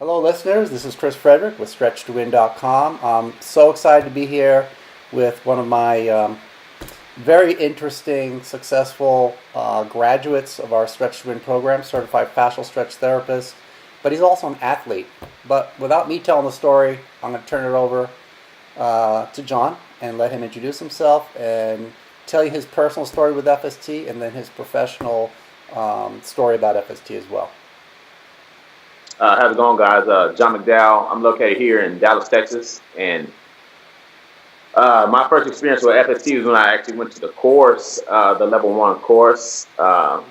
Hello, listeners. This is Chris Frederick with StretchToWin.com. I'm so excited to be here with one of my very interesting, successful graduates of our Stretch to Win program, Certified Fascial Stretch Therapist. But he's also an athlete. But without me telling the story, I'm going to turn it over to Jon and let him introduce himself and tell you his personal story with FST and then his professional story about FST as well. How's it going, guys? Jon McDowell. I'm located here in Dallas, Texas, and my first experience with FST was when I actually went to the course, the level 1 course. How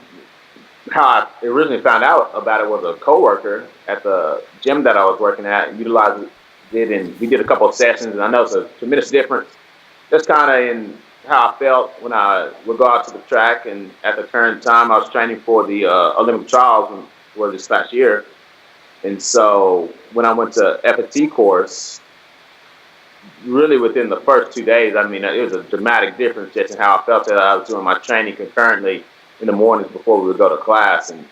I originally found out about it was a coworker at the gym that I was working at utilized it, and we did a couple of sessions, and I noticed a tremendous difference. That's kind of in how I felt when I would go out to the track, and at the current time, I was training for the Olympic trials for this past year. And so when I went to FST course, really within the first 2 days, I mean, it was a dramatic difference just in how I felt that I was doing my training concurrently in the mornings before we would go to class. And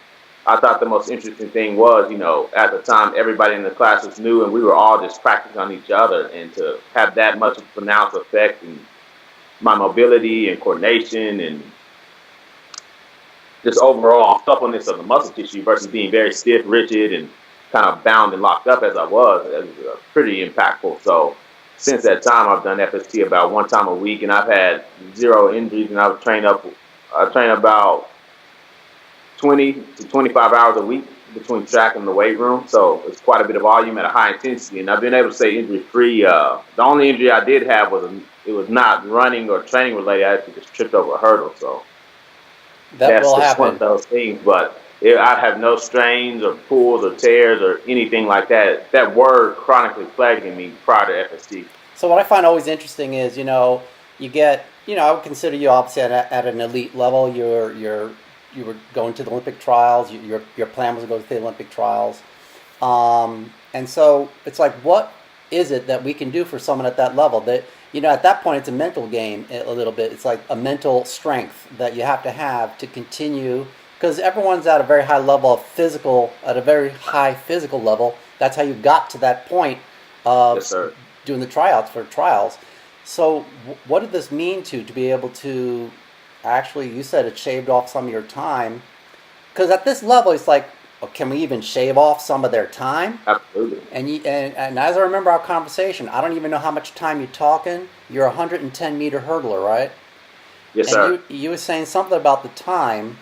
I thought the most interesting thing was, at the time, everybody in the class was new and we were all just practicing on each other. And to have that much of a pronounced effect in my mobility and coordination and just overall suppleness of the muscle tissue versus being very stiff, rigid, and kind of bound and locked up as I was, it was pretty impactful. So since that time, I've done FST about 1 time a week, and I've had 0 injuries, and I train about 20 to 25 hours a week between track and the weight room. So it's quite a bit of volume at a high intensity, and I've been able to stay injury-free. The only injury I did have it was not running or training related. I actually just tripped over a hurdle. So That will just happen. one of those things, but I'd have no strains or pulls or tears or anything like that. That were chronically plaguing me prior to FST. So what I find always interesting is, you get, I would consider you obviously at an elite level. You were going to the Olympic trials. Your plan was to go to the Olympic trials. And so it's like, what is it that we can do for someone at that level? That, at that point, it's a mental game a little bit. It's like a mental strength that you have to continue. Because everyone's at a very high level of at a very high physical level. That's how you got to that point of doing the tryouts for trials. So what did this mean to be able to actually, you said it shaved off some of your time. Because at this level, it's like, can we even shave off some of their time? Absolutely. And as I remember our conversation, I don't even know how much time you're talking. You're a 110-meter hurdler, right? Yes, sir. And you were saying something about the time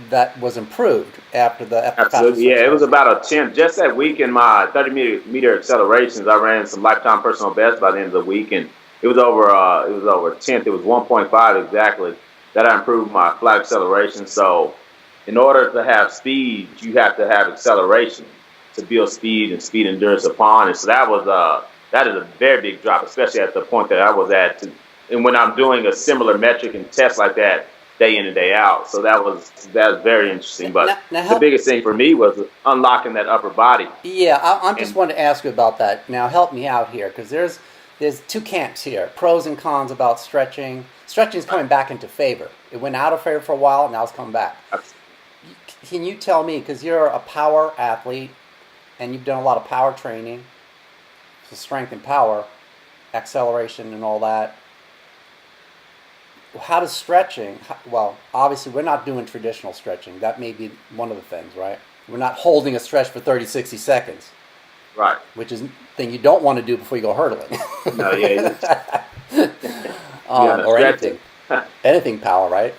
that was improved after Absolutely, yeah. It was about a 10. Just that week in my 30-meter accelerations, I ran some lifetime personal best by the end of the week, and it was over a 10th. It was 1.5 exactly that I improved my flat acceleration. So, in order to have speed, you have to have acceleration to build speed and speed endurance upon. And so that is a very big drop, especially at the point that I was at. And when I'm doing a similar metric and test like that, day in and day out. So that was very interesting. But the biggest thing for me was unlocking that upper body. Yeah, I just wanted to ask you about that. Now help me out here, because there's 2 camps here, pros and cons about stretching. Stretching is coming back into favor. It went out of favor for a while, now it's coming back. Can you tell me, because you're a power athlete and you've done a lot of power training, so strength and power, acceleration and all that, how does stretching, well, obviously we're not doing traditional stretching. That may be one of the things, right? We're not holding a stretch for 30, 60 seconds. Right. Which is the thing you don't want to do before you go hurdling. No, yeah. Or anything power, right?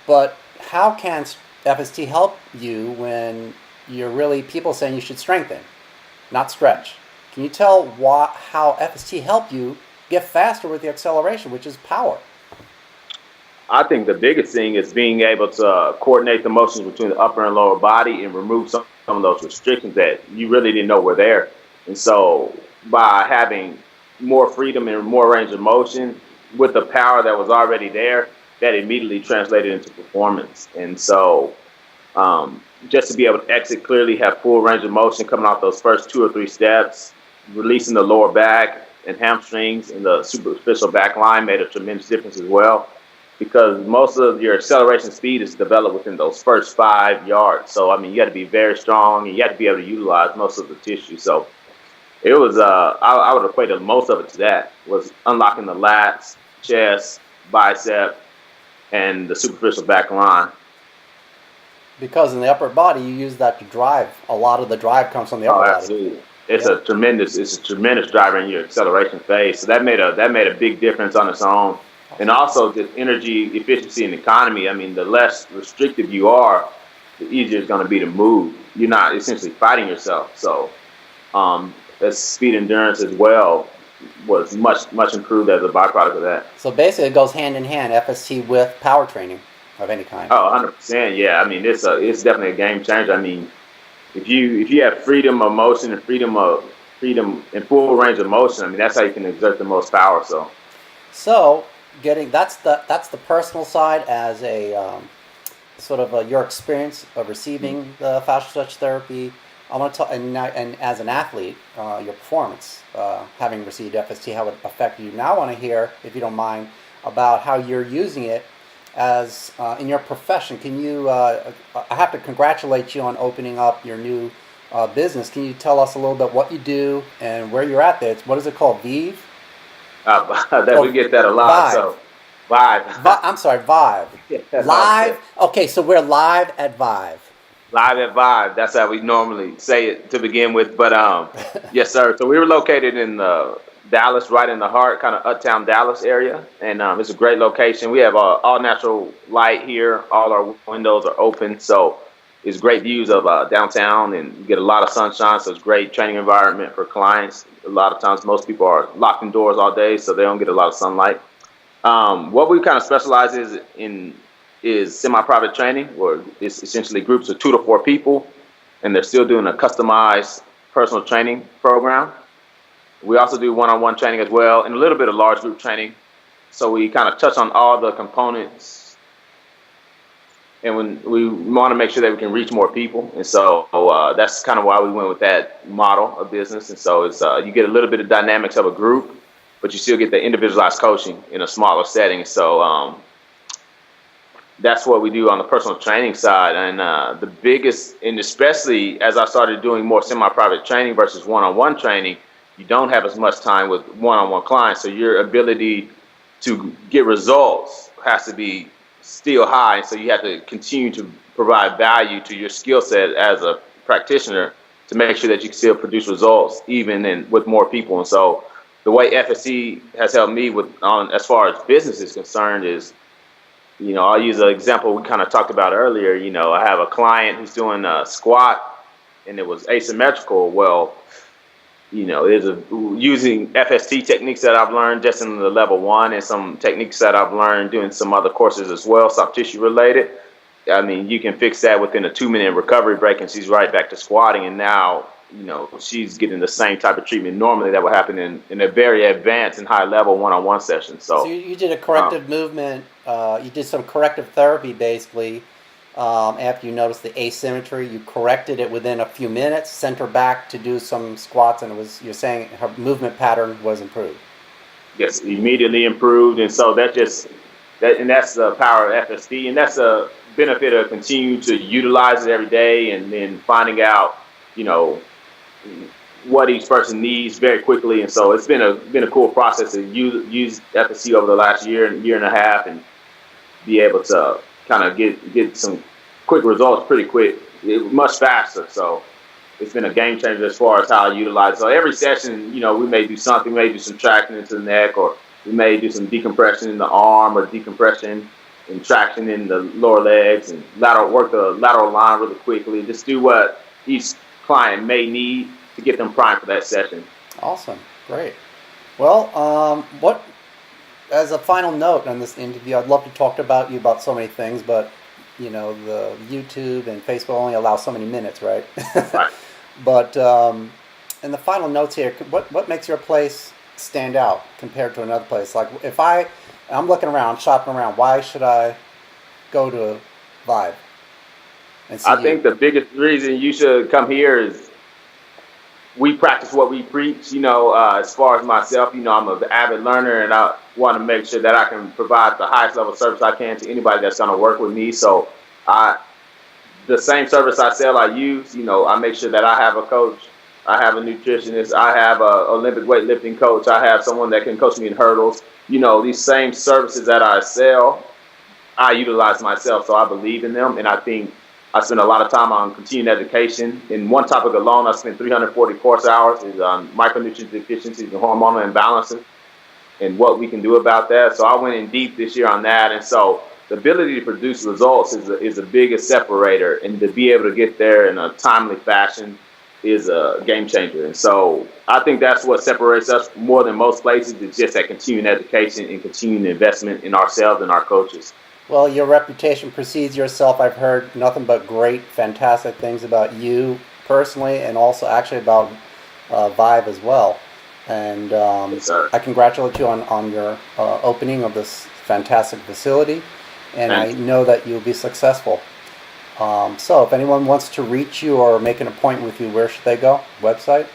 But how can FST help you when you're really, people saying you should strengthen, not stretch? Can you tell how FST helped you get faster with the acceleration, which is power? I think the biggest thing is being able to coordinate the motions between the upper and lower body and remove some of those restrictions that you really didn't know were there. And so by having more freedom and more range of motion with the power that was already there, that immediately translated into performance. And so just to be able to exit clearly, have full range of motion coming off those first 2 or 3 steps, releasing the lower back and hamstrings and the superficial back line made a tremendous difference as well. because most of your acceleration speed is developed within those first 5 yards. So, I mean, you got to be very strong and you have to be able to utilize most of the tissue. So, it was, I would equate most of it to that, was unlocking the lats, chest, bicep, and the superficial back line. Because in the upper body, you use that to drive. A lot of the drive comes from the upper Oh, body. absolutely. It's a tremendous driver in your acceleration phase. So that made a big difference on its own. And also just energy efficiency and economy. I mean, the less restrictive you are, the easier it's going to be to move. You're not essentially fighting yourself. So that speed endurance as well was much improved as a byproduct of that. So basically, it goes hand in hand, FST with power training of any kind. Oh, 100%. Yeah. I mean, it's definitely a game changer. I mean, if you have freedom of motion and freedom in full range of motion, I mean, that's how you can exert the most power. So that's the personal side as a sort of your experience of receiving the fascial stretch therapy. I want to talk, and as an athlete, your performance, having received FST, how it affected you. Now I want to hear, if you don't mind, about how you're using it as in your profession. Can you? I have to congratulate you on opening up your new business. Can you tell us a little bit what you do and where you're at there? What is it called? Vive? We get that a lot. Vive. So, Vive. I'm sorry, Vive. Yeah, Live. Okay, so we're live at Vive. Live at Vive. That's how we normally say it to begin with. But yes, sir. So we were located in Dallas, right in the heart, kind of uptown Dallas area, and it's a great location. We have all natural light here. All our windows are open, so it's great views of downtown, and you get a lot of sunshine. So it's a great training environment for clients. A lot of times, most people are locked indoors all day, so they don't get a lot of sunlight. What we kind of specialize is semi-private training, where it's essentially groups of 2 to 4 people, and they're still doing a customized personal training program. We also do one-on-one training as well, and a little bit of large group training. So we kind of touch on all the components, and when we want to make sure that we can reach more people. And so that's kind of why we went with that model of business. And so it's you get a little bit of dynamics of a group, but you still get the individualized coaching in a smaller setting. So that's what we do on the personal training side. And the biggest, and especially as I started doing more semi-private training versus one-on-one training, you don't have as much time with one-on-one clients. So your ability to get results has to be still high. So you have to continue to provide value to your skill set as a practitioner to make sure that you can still produce results even with more people. And so the way FSC has helped me as far as business is concerned is, I'll use an example we kind of talked about earlier. I have a client who's doing a squat and it was asymmetrical. Well, using FST techniques that I've learned just in the level 1 and some techniques that I've learned doing some other courses as well, soft tissue related. I mean, you can fix that within a 2-minute recovery break and she's right back to squatting. And now, she's getting the same type of treatment normally that would happen in a very advanced and high level one-on-one session. So you did a corrective movement. You did some corrective therapy basically. After you noticed the asymmetry, you corrected it within a few minutes, sent her back to do some squats, and you're saying her movement pattern was improved. Yes, immediately improved. And so that's the power of FSD, and that's a benefit of continuing to utilize it every day and then finding out, what each person needs very quickly. And so it's been a cool process to use FSC over the last year and a half and be able to kind of get some quick results pretty quick, much faster. So it's been a game changer as far as how I utilize it. So every session, we may do something, we may do some traction into the neck, or we may do some decompression in the arm, or decompression and traction in the lower legs, and work the lateral line really quickly. Just do what each client may need to get them primed for that session. Awesome. Great. Well, as a final note on this interview, I'd love to talk about you about so many things, but the YouTube and Facebook only allow so many minutes, right? Right. But in the final notes here, what makes your place stand out compared to another place? Like if I'm looking around, shopping around, why should I go to Vive? I think the biggest reason you should come here is we practice what we preach. As far as myself, I'm an avid learner, and I want to make sure that I can provide the highest level of service I can to anybody that's going to work with me. So, the same service I sell, I use. I make sure that I have a coach, I have a nutritionist, I have a Olympic weightlifting coach, I have someone that can coach me in hurdles. These same services that I sell, I utilize myself, so I believe in them, and I think I spend a lot of time on continuing education. In one topic alone, I spent 340 course hours is on micronutrient deficiencies and hormonal imbalances and what we can do about that. So I went in deep this year on that, and so the ability to produce results is the biggest separator, and to be able to get there in a timely fashion is a game changer. And so I think that's what separates us more than most places. It's just that continuing education and continuing investment in ourselves and our coaches. Well, your reputation precedes yourself. I've heard nothing but great, fantastic things about you personally, and also actually about Vive as well. And Yes, sir. I congratulate you on your opening of this fantastic facility, and I know that you'll be successful. So if anyone wants to reach you or make an appointment with you, where should they go? Website?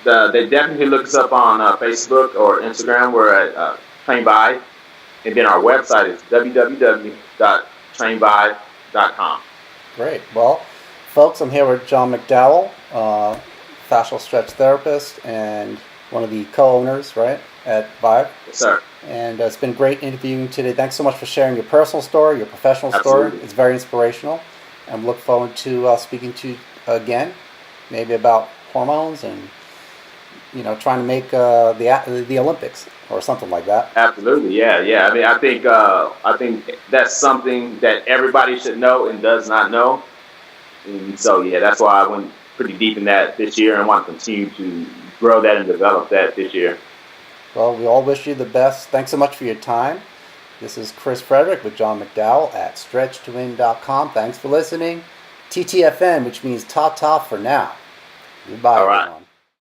They definitely look us up on Facebook or Instagram. We're at Train By. And then our website is www.trainby.com. Great. Well, folks, I'm here with Jon McDowell, Fascial Stretch Therapist and one of the co-owners, right, at Vive. Yes, sir. And it's been great interviewing today. Thanks so much for sharing your personal story, your professional Absolutely. story. It's very inspirational. And look forward to speaking to you again, maybe about hormones and, trying to make the Olympics or something like that. Absolutely, yeah. I mean, I think that's something that everybody should know and does not know. And so, yeah, that's why I went pretty deep in that this year and want to continue to grow that and develop that this year. Well, we all wish you the best. Thanks so much for your time. This is Chris Frederick with Jon McDowell at stretchtowin.com. Thanks for listening. TTFN, which means ta-ta for now. Goodbye, All right. everyone.